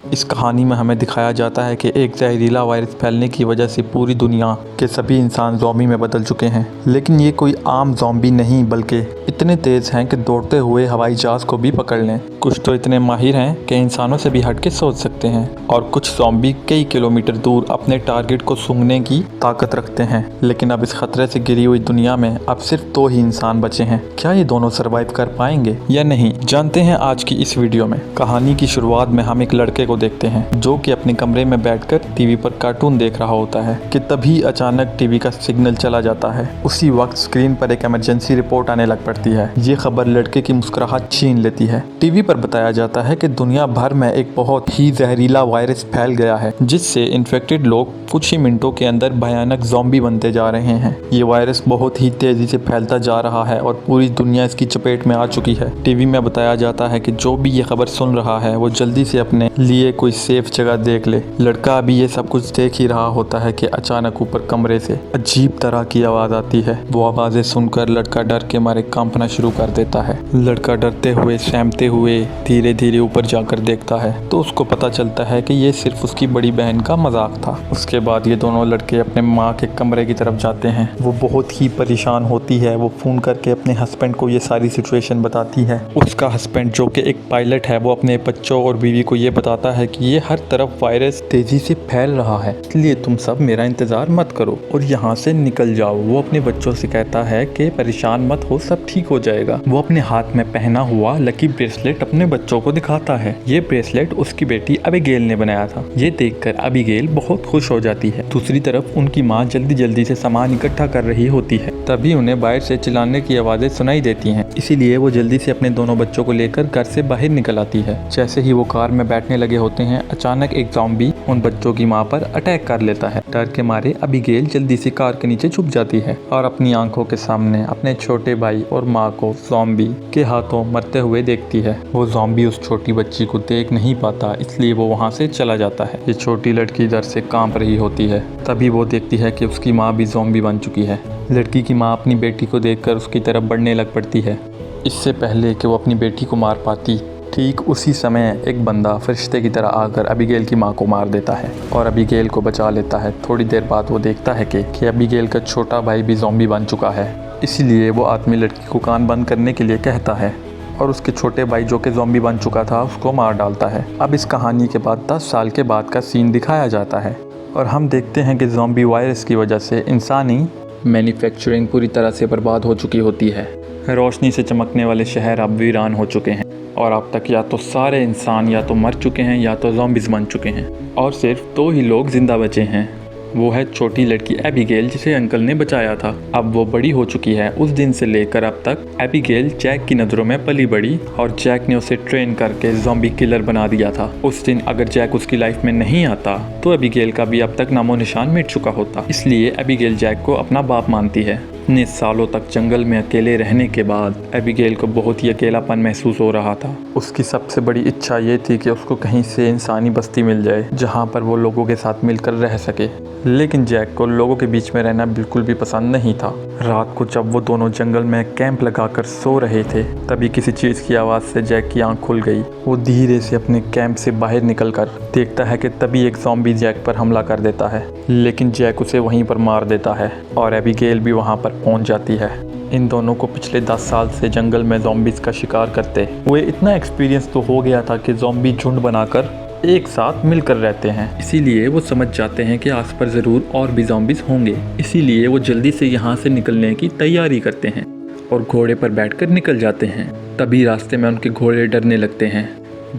इस कहानी में हमें दिखाया जाता है कि एक जहरीला वायरस फैलने की वजह से पूरी दुनिया के सभी इंसान ज़ॉम्बी में बदल चुके हैं। लेकिन ये कोई आम ज़ॉम्बी नहीं बल्कि इतने तेज़ हैं कि दौड़ते हुए हवाई जहाज़ को भी पकड़ लें। कुछ तो इतने माहिर हैं कि इंसानों से भी हट के सोच सकते हैं और कुछ ज़ॉम्बी कई किलोमीटर दूर अपने टारगेट को सूंघने की ताकत रखते हैं। लेकिन अब इस खतरे से घिरी हुई दुनिया में अब सिर्फ 2 ही इंसान बचे हैं। क्या ये दोनों सर्वाइव कर पाएंगे या नहीं, जानते हैं आज की इस वीडियो में। कहानी की शुरुआत में हम एक लड़के को देखते हैं जो कि अपने कमरे में बैठकर टीवी पर कार्टून देख रहा होता है कि तभी अचानक टीवी का सिग्नल चला जाता है। उसी वक्त स्क्रीन पर एक इमरजेंसी रिपोर्ट आने लग पड़ती है। ये खबर लड़के की मुस्कुराहट छीन लेती है। टीवी पर बताया जाता है कि दुनिया भर में एक बहुत ही जहरीला वायरस फैल गया है जिससे इन्फेक्टेड लोग कुछ ही मिनटों के अंदर भयानक ज़ॉम्बी बनते जा रहे हैं। ये वायरस बहुत ही तेजी से फैलता जा रहा है और पूरी दुनिया इसकी चपेट में आ चुकी है। टीवी में बताया जाता है कि जो भी ये खबर सुन रहा है वो जल्दी से अपने लिए कोई सेफ जगह देख ले। लड़का अभी ये सब कुछ देख ही रहा होता है कि अचानक ऊपर कमरे से अजीब तरह की आवाज़ आती है। वो आवाज़ें सुनकर लड़का डर के मारे कांपना शुरू कर देता है। लड़का डरते हुए सहमते हुए धीरे धीरे ऊपर जाकर देखता है तो उसको पता चलता है कि ये सिर्फ उसकी बड़ी बहन का मजाक था। उसके बाद ये दोनों लड़के अपने माँ के कमरे की तरफ जाते हैं। वो बहुत ही परेशान होती है। वो फ़ोन करके अपने हस्बैंड को ये सारी सिचुएशन बताती है। उसका हस्बैंड जो कि एक पायलट है वो अपने बच्चों और बीवी को ये बताता है कि ये हर तरफ वायरस तेजी से फैल रहा है, इसलिए तुम सब मेरा इंतज़ार मत करो और यहाँ से निकल जाओ। वो अपने बच्चों से कहता है कि परेशान मत हो, सब ठीक हो जाएगा। वो अपने हाथ में पहना हुआ लकी ब्रेसलेट अपने बच्चों को दिखाता है। ये ब्रेसलेट उसकी बेटी अबीगेल ने बनाया था। ये देखकर अबीगेल बहुत खुश हो जाती है। दूसरी तरफ उनकी माँ जल्दी जल्दी से सामान इकट्ठा कर रही होती है। तभी उन्हें बाहर से चिल्लाने की आवाज़ें सुनाई देती हैं। इसीलिए वो जल्दी से अपने दोनों बच्चों को लेकर घर से बाहर निकल आती है। जैसे ही वो कार में बैठने लगे होते हैं अचानक एक ज़ॉम्बी उन बच्चों की मां पर अटैक कर लेता है। डर के मारे अबीगेल जल्दी से कार के नीचे छुप जाती है और अपनी आंखों के सामने अपने छोटे भाई और मां को ज़ॉम्बी के हाथों मरते हुए देखती है। वो ज़ॉम्बी उस छोटी बच्ची को देख नहीं पाता, इसलिए वो वहां से चला जाता है। ये छोटी लड़की डर से कांप रही होती है। तभी वो देखती है कि उसकी माँ भी ज़ॉम्बी बन चुकी है। लड़की की माँ अपनी बेटी को देखकर उसकी तरफ बढ़ने लग पड़ती है। इससे पहले कि वो अपनी बेटी को मार पाती, ठीक उसी समय एक बंदा फरिश्ते की तरह आकर अबीगेल की मां को मार देता है और अबीगेल को बचा लेता है। थोड़ी देर बाद वो देखता है कि अबीगेल का छोटा भाई भी ज़ॉम्बी बन चुका है। इसीलिए वो आदमी लड़की को कान बंद करने के लिए कहता है और उसके छोटे भाई जो कि ज़ॉम्बी बन चुका था उसको मार डालता है। अब इस कहानी के बाद 10 साल के बाद का सीन दिखाया जाता है और हम देखते हैं कि ज़ॉम्बी वायरस की वजह से इंसानी मैन्युफैक्चरिंग पूरी तरह से बर्बाद हो चुकी होती है। रोशनी से चमकने वाले शहर अब वीरान हो चुके हैं और अब तक या तो सारे इंसान या तो मर चुके हैं या तो ज़ॉम्बीज़ बन चुके हैं और सिर्फ 2 ही लोग जिंदा बचे हैं। वो है छोटी लड़की एबिगेल जिसे अंकल ने बचाया था। अब वो बड़ी हो चुकी है। उस दिन से लेकर अब तक एबिगेल जैक की नज़रों में पली बड़ी और जैक ने उसे ट्रेन करके ज़ॉम्बी किलर बना दिया था। उस दिन अगर जैक उसकी लाइफ में नहीं आता तो एबिगेल का भी अब तक नामो निशान मिट चुका होता। इसलिए एबिगेल जैक को अपना बाप मानती है। इतने सालों तक जंगल में अकेले रहने के बाद एबिगेल को बहुत ही अकेलापन महसूस हो रहा था। उसकी सबसे बड़ी इच्छा ये थी कि उसको कहीं से इंसानी बस्ती मिल जाए जहाँ पर वो लोगों के साथ मिलकर रह सके। लेकिन जैक को लोगों के बीच में रहना बिल्कुल भी पसंद नहीं था। रात को जब वो दोनों जंगल में कैंप लगाकर सो रहे थे तभी किसी चीज़ की आवाज़ से जैक की आंख खुल गई। वो धीरे से अपने कैंप से बाहर निकलकर देखता है कि तभी एक ज़ॉम्बी जैक पर हमला कर देता है। लेकिन जैक उसे वहीं पर मार देता है और एबिगेल भी वहाँ पर पहुँच जाती है। इन दोनों को पिछले 10 साल से जंगल में ज़ॉम्बीज़ का शिकार करते हुए इतना एक्सपीरियंस तो हो गया था कि ज़ॉम्बी झुंड बनाकर एक साथ मिलकर रहते हैं। इसीलिए वो समझ जाते हैं कि आस पर ज़रूर और भी ज़ॉम्बीज़ होंगे। इसीलिए वो जल्दी से यहाँ से निकलने की तैयारी करते हैं और घोड़े पर बैठकर निकल जाते हैं। तभी रास्ते में उनके घोड़े डरने लगते हैं।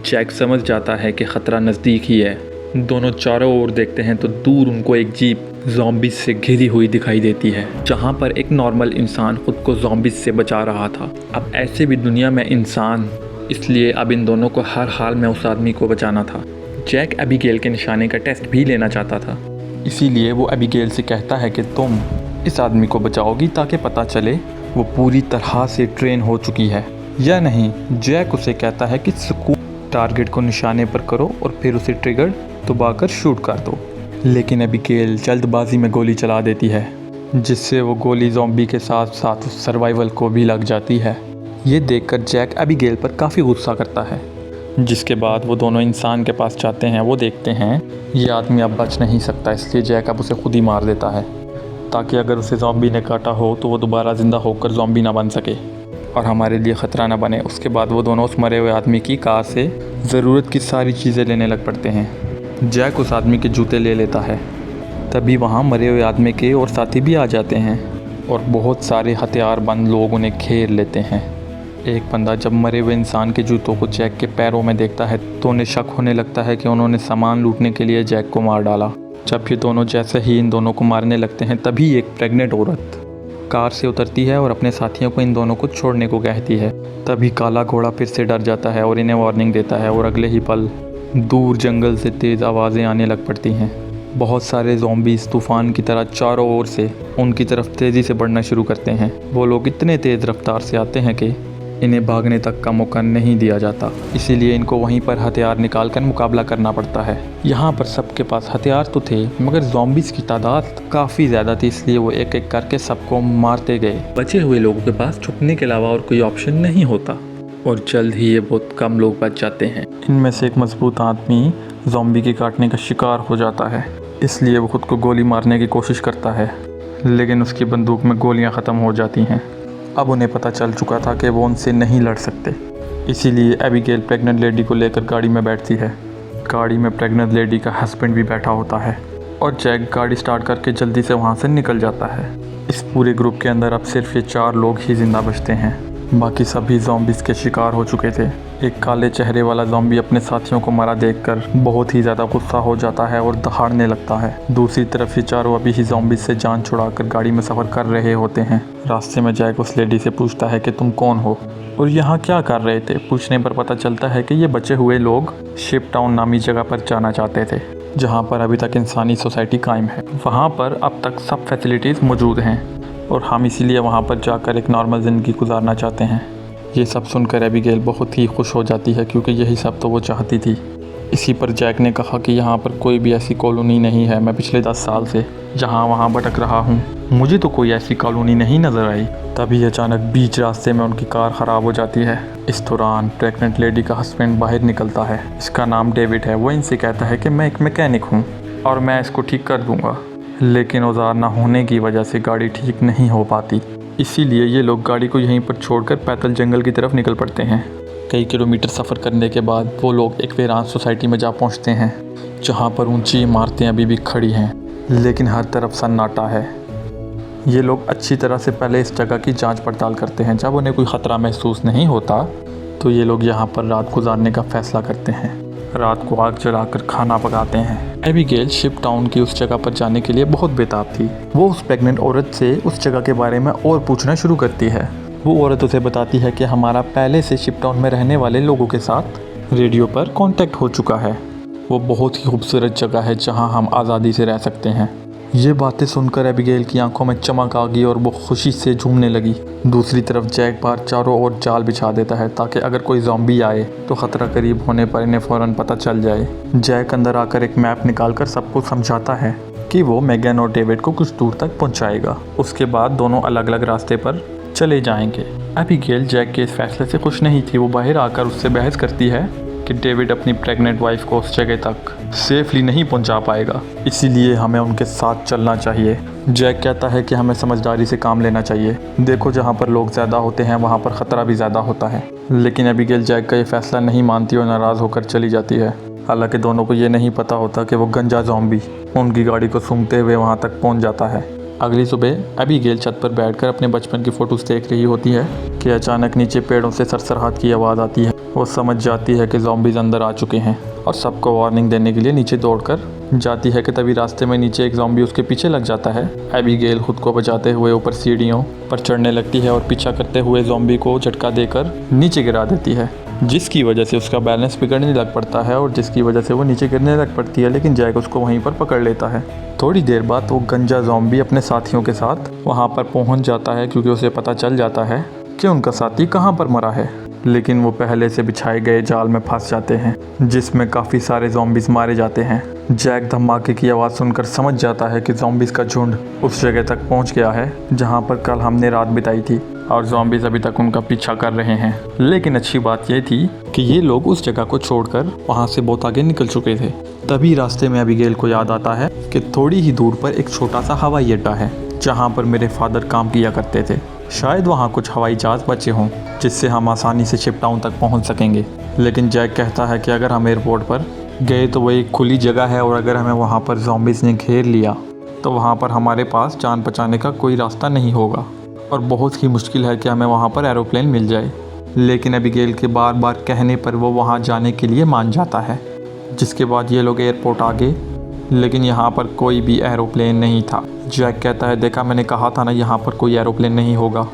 जैक समझ जाता है कि ख़तरा नज़दीक ही है। दोनों चारों ओर देखते हैं तो दूर उनको एक जीप ज़ॉम्बीज़ से घिरी हुई दिखाई देती है जहाँ पर एक नॉर्मल इंसान खुद को ज़ॉम्बीज़ से बचा रहा था। अब ऐसे भी दुनिया में इंसान, इसलिए अब इन दोनों को हर हाल में उस आदमी को बचाना था। जैक एबिगेल के निशाने का टेस्ट भी लेना चाहता था। इसीलिए वो एबिगेल से कहता है कि तुम इस आदमी को बचाओगी ताकि पता चले वो पूरी तरह से ट्रेन हो चुकी है या नहीं। जैक उसे कहता है कि सुकून टारगेट को निशाने पर करो और फिर उसे ट्रिगर दबाकर शूट कर दो। लेकिन एबिगेल जल्दबाजी में गोली चला देती है जिससे वो गोली ज़ॉम्बी के साथ साथ उस सर्वाइवल को भी लग जाती है। ये देखकर जैक एबिगेल पर काफ़ी गुस्सा करता है जिसके बाद वो दोनों इंसान के पास जाते हैं। वो देखते हैं ये आदमी अब बच नहीं सकता, इसलिए जैक अब उसे खुद ही मार देता है ताकि अगर उसे ज़ॉम्बी ने काटा हो तो वो दोबारा ज़िंदा होकर ज़ॉम्बी ना बन सके और हमारे लिए ख़तरा ना बने। उसके बाद वो दोनों उस मरे हुए आदमी की कार से ज़रूरत की सारी चीज़ें लेने लग पड़ते हैं। जैक उस आदमी के जूते ले लेता है। तभी वहाँ मरे हुए आदमी के और साथी भी आ जाते हैं और बहुत सारे हथियारबंद लोग उन्हें घेर लेते हैं। एक बंदा जब मरे हुए इंसान के जूतों को जैक के पैरों में देखता है तो उन्हें शक होने लगता है कि उन्होंने सामान लूटने के लिए जैक को मार डाला। जब ये दोनों जैसे ही इन दोनों को मारने लगते हैं तभी एक प्रेग्नेंट औरत कार से उतरती है और अपने साथियों को इन दोनों को छोड़ने को कहती है। तभी काला घोड़ा फिर से डर जाता है और इन्हें वार्निंग देता है और अगले ही पल दूर जंगल से तेज़ आवाज़ें आने लग पड़ती हैं। बहुत सारे ज़ॉम्बीज़ तूफ़ान की तरह चारों ओर से उनकी तरफ तेज़ी से बढ़ना शुरू करते हैं। वो लोग इतने तेज़ रफ्तार से आते हैं कि इन्हें भागने तक का मौका नहीं दिया जाता, इसीलिए इनको वहीं पर हथियार निकाल कर मुकाबला करना पड़ता है। यहाँ पर सबके पास हथियार तो थे मगर ज़ॉम्बीज़ की तादाद काफ़ी ज़्यादा थी, इसलिए वो एक एक करके सबको मारते गए। बचे हुए लोगों के पास छुपने के अलावा और कोई ऑप्शन नहीं होता और जल्द ही ये बहुत कम लोग बच जाते हैं। इनमें से एक मजबूत आदमी ज़ॉम्बी के काटने का शिकार हो जाता है, इसलिए वो खुद को गोली मारने की कोशिश करता है लेकिन उसकी बंदूक में गोलियां ख़त्म हो जाती हैं। अब उन्हें पता चल चुका था कि वो उनसे नहीं लड़ सकते, इसीलिए एबिगेल प्रेग्नेंट लेडी को लेकर गाड़ी में बैठती है। गाड़ी में प्रेग्नेंट लेडी का हस्बैंड भी बैठा होता है और जैक गाड़ी स्टार्ट करके जल्दी से वहाँ से निकल जाता है। इस पूरे ग्रुप के अंदर अब सिर्फ ये 4 लोग ही जिंदा बचते हैं, बाकी सभी ज़ॉम्बीज़ के शिकार हो चुके थे। एक काले चेहरे वाला ज़ॉम्बी अपने साथियों को मरा देखकर बहुत ही ज़्यादा गुस्सा हो जाता है और दहाड़ने लगता है। दूसरी तरफ ये चारों अभी ही ज़ॉम्बीज़ से जान छुड़ाकर गाड़ी में सफ़र कर रहे होते हैं। रास्ते में जैक उस लेडी से पूछता है कि तुम कौन हो और यहाँ क्या कर रहे थे। पूछने पर पता चलता है कि ये बचे हुए लोग शिप टाउन नामी जगह पर जाना चाहते थे, जहाँ पर अभी तक इंसानी सोसाइटी कायम है। वहाँ पर अब तक सब फैसिलिटीज़ मौजूद हैं और हम इसीलिए वहाँ पर जाकर एक नॉर्मल ज़िंदगी गुजारना चाहते हैं। ये सब सुनकर एबिगेल बहुत ही खुश हो जाती है क्योंकि यही सब तो वो चाहती थी। इसी पर जैक ने कहा कि यहाँ पर कोई भी ऐसी कॉलोनी नहीं है, मैं पिछले 10 साल से जहाँ वहाँ भटक रहा हूँ, मुझे तो कोई ऐसी कॉलोनी नहीं नज़र आई। तभी अचानक बीच रास्ते में उनकी कार ख़राब हो जाती है। इस दौरान प्रेग्नेंट लेडी का हस्बैंड बाहर निकलता है। इसका नाम डेविड है। वो इनसे कहता है कि मैं एक मैकेनिक हूँ और मैं इसको ठीक कर दूँगा, लेकिन औजार ना होने की वजह से गाड़ी ठीक नहीं हो पाती। इसीलिए ये लोग गाड़ी को यहीं पर छोड़कर पैदल जंगल की तरफ निकल पड़ते हैं। कई किलोमीटर सफ़र करने के बाद वो लोग एक वीरान सोसाइटी में जा पहुंचते हैं, जहां पर ऊंची इमारतें अभी भी खड़ी हैं लेकिन हर तरफ सन्नाटा है। ये लोग अच्छी तरह से पहले इस जगह की जांच पड़ताल करते हैं। जब उन्हें कोई ख़तरा महसूस नहीं होता तो ये लोग यहाँ पर रात गुजारने का फ़ैसला करते हैं। रात को आग जलाकर खाना पकाते हैं। एबिगेल शिप टाउन की उस जगह पर जाने के लिए बहुत बेताब थी। वो उस प्रेग्नेंट औरत से उस जगह के बारे में और पूछना शुरू करती है। वो औरत उसे बताती है कि हमारा पहले से शिप टाउन में रहने वाले लोगों के साथ रेडियो पर कांटेक्ट हो चुका है। वो बहुत ही खूबसूरत जगह है जहां हम आज़ादी से रह सकते हैं। ये बातें सुनकर एबिगेल की आंखों में चमक आ गई और वो खुशी से झूमने लगी। दूसरी तरफ जैक बाहर चारों ओर जाल बिछा देता है ताकि अगर कोई ज़ॉम्बी आए तो ख़तरा करीब होने पर इन्हें फ़ौरन पता चल जाए। जैक अंदर आकर एक मैप निकालकर सबको समझाता है कि वो मेगन और डेविड को कुछ दूर तक पहुंचाएगा। उसके बाद दोनों अलग अलग रास्ते पर चले जाएंगे। एबिगेल जैक के इस फैसले से खुश नहीं थी। वो बाहर आकर उससे बहस करती है कि डेविड अपनी प्रेग्नेंट वाइफ को उस जगह तक सेफली नहीं पहुंचा पाएगा, इसीलिए हमें उनके साथ चलना चाहिए। जैक कहता है कि हमें समझदारी से काम लेना चाहिए। देखो, जहां पर लोग ज़्यादा होते हैं वहां पर ख़तरा भी ज़्यादा होता है। लेकिन एबिगेल जैक का ये फैसला नहीं मानती और नाराज़ होकर चली जाती है। हालांकि दोनों को ये नहीं पता होता कि वो गंजा ज़ॉम्बी उनकी गाड़ी को सूंघते हुए वहाँ तक पहुँच जाता है। अगली सुबह एबिगेल छत पर बैठकर अपने बचपन की फ़ोटोज़ देख रही होती है कि अचानक नीचे पेड़ों से सरसराहट की आवाज़ आती है। वो समझ जाती है कि ज़ॉम्बीज़ अंदर आ चुके हैं और सबको वार्निंग देने के लिए नीचे दौड़कर जाती है कि तभी रास्ते में नीचे एक ज़ॉम्बी उसके पीछे लग जाता है। एबिगेल खुद को बचाते हुए ऊपर सीढ़ियों पर चढ़ने लगती है और पीछा करते हुए ज़ॉम्बी को झटका देकर नीचे गिरा देती है, जिसकी वजह से उसका बैलेंस बिगड़ने लग पड़ता है और जिसकी वजह से वो नीचे गिरने लग पड़ती है। लेकिन जैक उसको वहीं पर पकड़ लेता है। थोड़ी देर बाद वो गंजा ज़ॉम्बी अपने साथियों के साथ वहाँ पर पहुँच जाता है क्योंकि उसे पता चल जाता है कि उनका साथी कहाँ पर मरा है। लेकिन वो पहले से बिछाए गए जाल में फंस जाते हैं जिसमें काफ़ी सारे ज़ॉम्बीज़ मारे जाते हैं। जैक धमाके की आवाज़ सुनकर समझ जाता है कि ज़ॉम्बीज़ का झुंड उस जगह तक पहुंच गया है जहां पर कल हमने रात बिताई थी। और ज़ॉम्बीज़ अभी तक उनका पीछा कर रहे हैं। लेकिन अच्छी बात यह थी कि ये लोग उस जगह को छोड़कर वहाँ से बहुत आगे निकल चुके थे। तभी रास्ते में अबीगेल को याद आता है कि थोड़ी ही दूर पर एक छोटा सा हवाई अड्डा है जहाँ पर मेरे फादर काम किया करते थे। शायद वहाँ कुछ हवाई जहाज़ बचे हों जिससे हम आसानी से शिप टाउन तक पहुँच सकेंगे। लेकिन जैक कहता है कि अगर हम एयरपोर्ट पर गए तो वो एक खुली जगह है और अगर हमें वहाँ पर ज़ॉम्बीज़ ने घेर लिया तो वहाँ पर हमारे पास जान बचाने का कोई रास्ता नहीं होगा और बहुत ही मुश्किल है कि हमें वहाँ पर एरोप्लेन मिल जाए। लेकिन अबीगेल के बार बार कहने पर वो वहाँ जाने के लिए मान जाता है। जिसके बाद ये लोग एयरपोर्ट आ गए, लेकिन यहाँ पर कोई भी एरोप्लेन नहीं था। जैक कहता है देखा मैंने कहा था ना यहाँ पर कोई एरोप्लेन नहीं होगा।